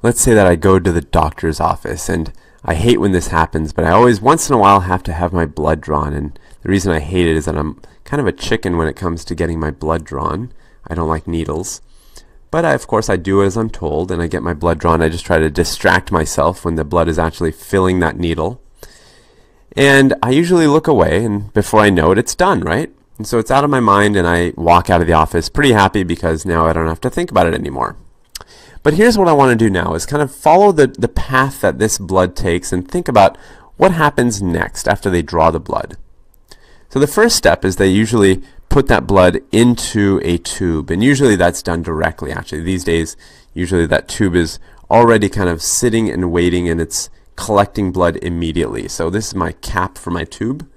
let's say that I go to the doctor's office, and I hate when this happens, but I always, once in a while, have to have my blood drawn. And the reason I hate it is that I'm kind of a chicken when it comes to getting my blood drawn. I don't like needles. But of course, I do as I'm told, and I get my blood drawn. I just try to distract myself when the blood is actually filling that needle. And I usually look away, and before I know it, it's done, right? And so it's out of my mind, and I walk out of the office pretty happy because now I don't have to think about it anymore. But here's what I want to do now is kind of follow the path that this blood takes and think about what happens next after they draw the blood. So the first step is they usually put that blood into a tube, and usually that's done directly. Actually, these days, usually that tube is already kind of sitting and waiting, and it's collecting blood immediately. So this is my cap for my tube,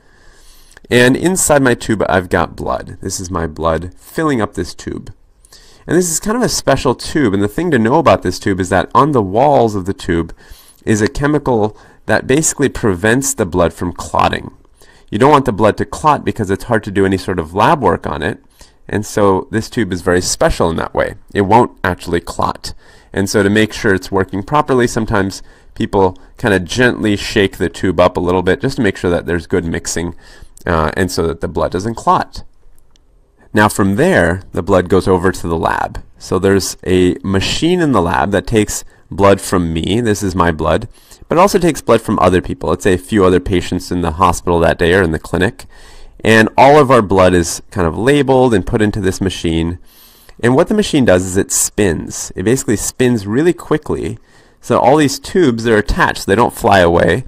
and inside my tube I've got blood. This is my blood filling up this tube. And this is kind of a special tube, and the thing to know about this tube is that on the walls of the tube is a chemical that basically prevents the blood from clotting. You don't want the blood to clot because it's hard to do any sort of lab work on it, and so this tube is very special in that way. It won't actually clot. And so to make sure it's working properly, sometimes people kind of gently shake the tube up a little bit just to make sure that there's good mixing and so that the blood doesn't clot. Now from there, the blood goes over to the lab. So there's a machine in the lab that takes blood from me. This is my blood. But it also takes blood from other people. Let's say a few other patients in the hospital that day or in the clinic. And all of our blood is kind of labeled and put into this machine. And what the machine does is it spins. It basically spins really quickly. So all these tubes, they're attached. They don't fly away.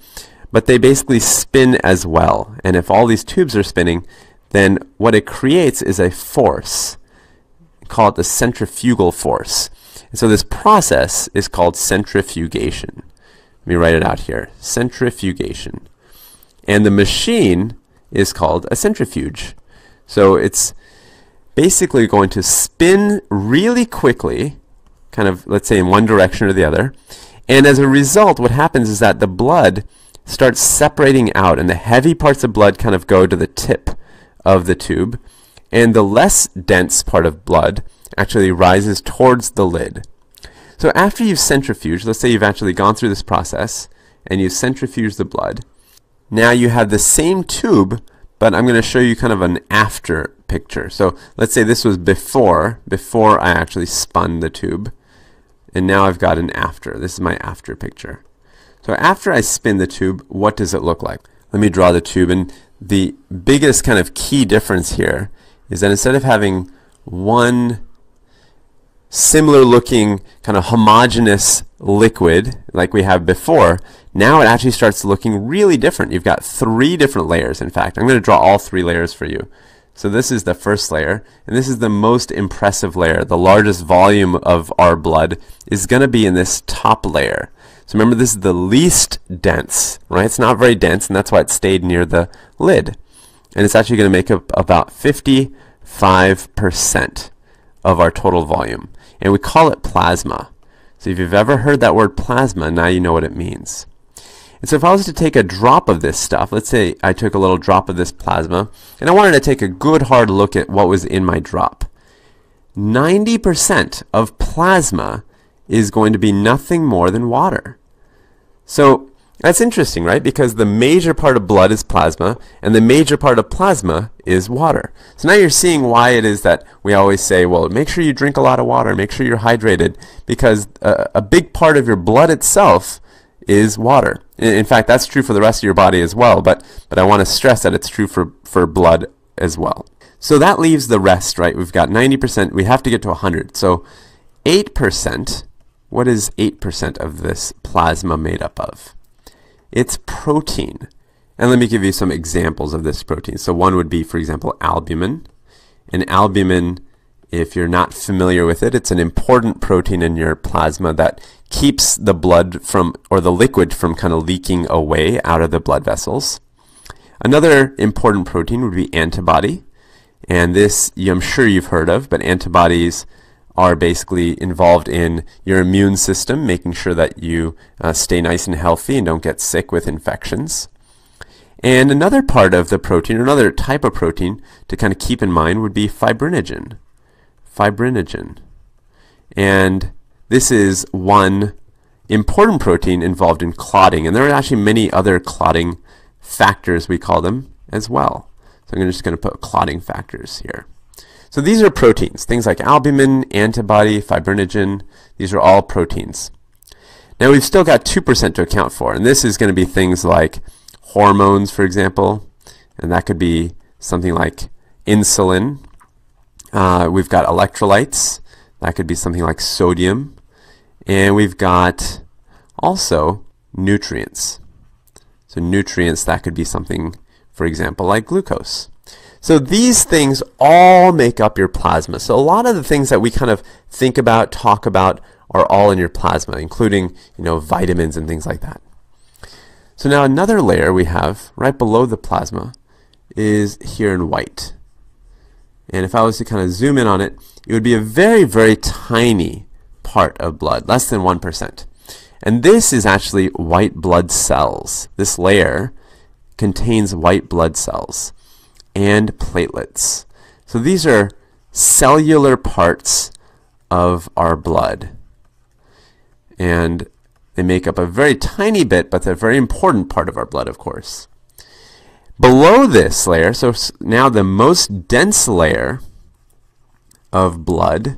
But they basically spin as well. And if all these tubes are spinning, then what it creates is a force. Call it the centrifugal force. And so this process is called centrifugation. Let me write it out here. Centrifugation. And the machine is called a centrifuge. So it's basically going to spin really quickly, kind of, let's say, in one direction or the other. And as a result, what happens is that the blood starts separating out, and the heavy parts of blood kind of go to the tip of the tube, and the less dense part of blood actually rises towards the lid. So after you've centrifuged, let's say you've actually gone through this process and you've centrifuged the blood, now you have the same tube, but I'm going to show you kind of an after picture. So let's say this was before I actually spun the tube, and now I've got an after. This is my after picture. So after I spin the tube, what does it look like? Let me draw the tube, and the biggest kind of key difference here is that instead of having one similar looking kind of homogeneous liquid like we have before, now it actually starts looking really different. You've got 3 different layers. In fact, I'm going to draw all 3 layers for you. So this is the first layer, and this is the most impressive layer. The largest volume of our blood is going to be in this top layer. So remember, this is the least dense, right? It's not very dense, and that's why it stayed near the lid. And it's actually going to make up about 55% of our total volume. And we call it plasma. So if you've ever heard that word plasma, now you know what it means. And so if I was to take a drop of this stuff, let's say I took a little drop of this plasma, and I wanted to take a good hard look at what was in my drop. 90% of plasma is going to be nothing more than water. So that's interesting, right? Because the major part of blood is plasma, and the major part of plasma is water. So now you're seeing why it is that we always say, well, make sure you drink a lot of water, make sure you're hydrated, because a big part of your blood itself is water. In fact, that's true for the rest of your body as well, but I want to stress that it's true for blood as well. So that leaves the rest, right? We've got 90%, we have to get to 100. So 8%, what is 8% of this plasma made up of? It's protein. And let me give you some examples of this protein. So one would be, for example, albumin. And albumin, if you're not familiar with it, it's an important protein in your plasma that keeps the blood from, or the liquid from kind of leaking away out of the blood vessels. Another important protein would be antibody. And this, I'm sure you've heard of, but antibodies are basically involved in your immune system, making sure that you stay nice and healthy and don't get sick with infections. And another part of the protein, or another type of protein to kind of keep in mind, would be fibrinogen. Fibrinogen. And this is one important protein involved in clotting. And there are actually many other clotting factors, we call them, as well. So I'm just going to put clotting factors here. So these are proteins, things like albumin, antibody, fibrinogen. These are all proteins. Now we've still got 2% to account for, and this is going to be things like hormones, for example, and that could be something like insulin. We've got electrolytes. That could be something like sodium. And we've got also nutrients. So nutrients, that could be something, for example, like glucose. So these things all make up your plasma. So a lot of the things that we kind of think about, talk about, are all in your plasma, including, vitamins and things like that. So now another layer we have right below the plasma is here in white. And if I was to kind of zoom in on it, it would be a very, very tiny part of blood, less than 1%. And this is actually white blood cells. This layer contains white blood cells and platelets. So these are cellular parts of our blood. And they make up a very tiny bit, but they're a very important part of our blood, of course. Below this layer, so now the most dense layer of blood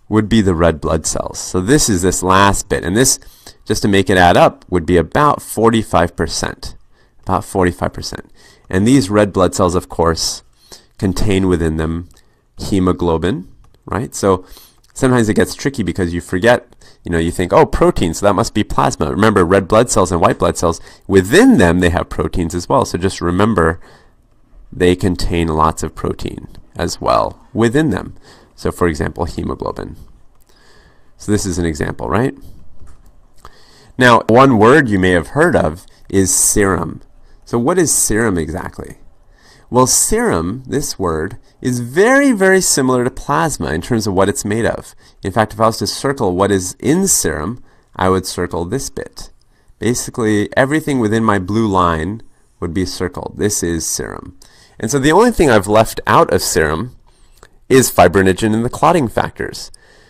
would be the red blood cells. So this is this last bit, and this, just to make it add up, would be about 45%. About 45%. And these red blood cells, of course, contain within them hemoglobin, right? So sometimes it gets tricky because you forget, you think, oh, protein, so that must be plasma. Remember, red blood cells and white blood cells, within them they have proteins as well. So just remember, they contain lots of protein as well within them. So for example, hemoglobin. So this is an example, right? Now, one word you may have heard of is serum. So what is serum exactly? Well, serum, this word, is very, very similar to plasma in terms of what it's made of. In fact, if I was to circle what is in serum, I would circle this bit. Basically, everything within my blue line would be circled. This is serum. And so the only thing I've left out of serum is fibrinogen and the clotting factors.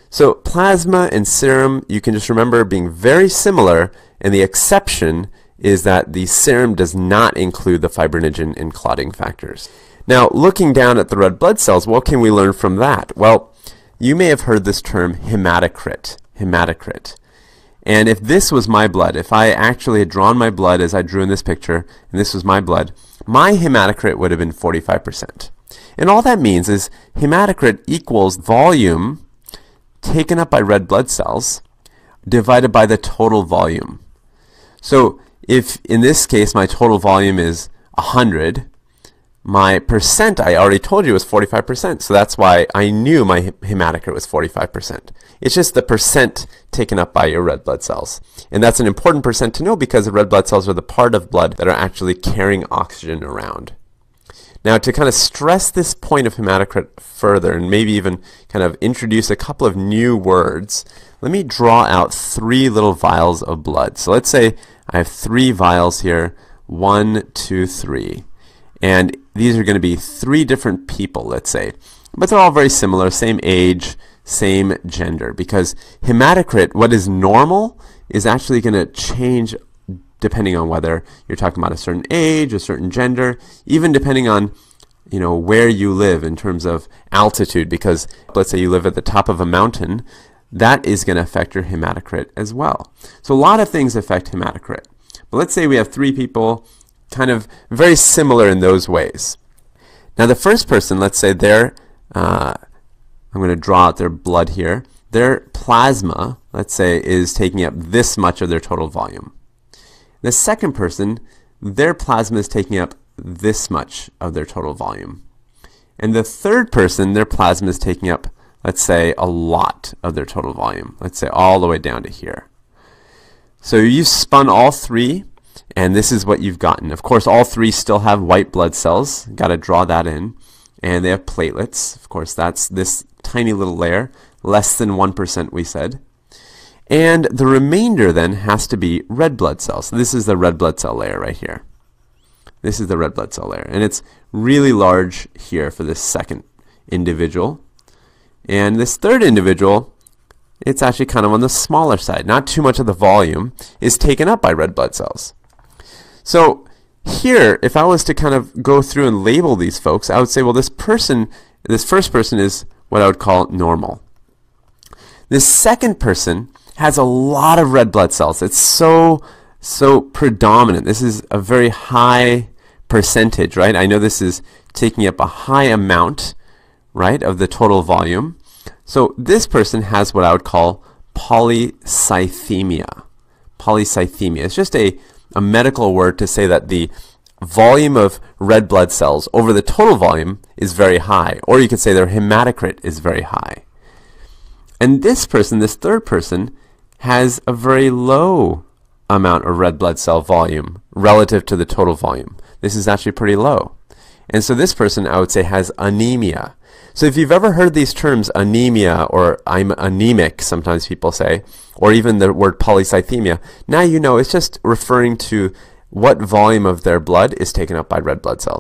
So plasma and serum, you can just remember being very similar, and the exception is that the serum does not include the fibrinogen and clotting factors. Now, looking down at the red blood cells, what can we learn from that? Well, you may have heard this term hematocrit. Hematocrit. And if this was my blood, if I actually had drawn my blood as I drew in this picture, and this was my blood, my hematocrit would have been 45%. And all that means is hematocrit equals volume taken up by red blood cells divided by the total volume. So if in this case my total volume is 100, my percent I already told you was 45%. So that's why I knew my hematocrit was 45%. It's just the percent taken up by your red blood cells. And that's an important percent to know because the red blood cells are the part of blood that are actually carrying oxygen around. Now, to kind of stress this point of hematocrit further and maybe even kind of introduce a couple of new words, let me draw out 3 little vials of blood. So let's say I have 3 vials here, 1, 2, 3. And these are going to be 3 different people, let's say. But they're all very similar, same age, same gender. Because hematocrit, what is normal, is actually going to change depending on whether you're talking about a certain age, a certain gender, even depending on where you live in terms of altitude. Because let's say you live at the top of a mountain, that is going to affect your hematocrit as well. So a lot of things affect hematocrit. But let's say we have 3 people kind of very similar in those ways. Now the first person, let's say I'm going to draw out their blood here. Their plasma, let's say, is taking up this much of their total volume. The second person, their plasma is taking up this much of their total volume. And the third person, their plasma is taking up, let's say, a lot of their total volume. Let's say all the way down to here. So you've spun all 3, and this is what you've gotten. Of course, all 3 still have white blood cells. Got to draw that in. And they have platelets. Of course, that's this tiny little layer, less than 1% we said. And the remainder then has to be red blood cells. So this is the red blood cell layer right here. This is the red blood cell layer. And it's really large here for this second individual. And this third individual it's actually kind of on the smaller side. Not too much of the volume is taken up by red blood cells. So here, if I was to kind of go through and label these folks, I would say, well, this first person is what I would call normal. This second person has a lot of red blood cells. It's so predominant. This is a very high percentage, right? I know this is taking up a high amount, right, of the total volume. So this person has what I would call polycythemia. Polycythemia. It's just a medical word to say that the volume of red blood cells over the total volume is very high, or you could say their hematocrit is very high. And this person, this third person, has a very low amount of red blood cell volume relative to the total volume. This is actually pretty low. And so this person, I would say, has anemia. So if you've ever heard these terms, anemia, or I'm anemic, sometimes people say, or even the word polycythemia, now you know it's just referring to what volume of their blood is taken up by red blood cells.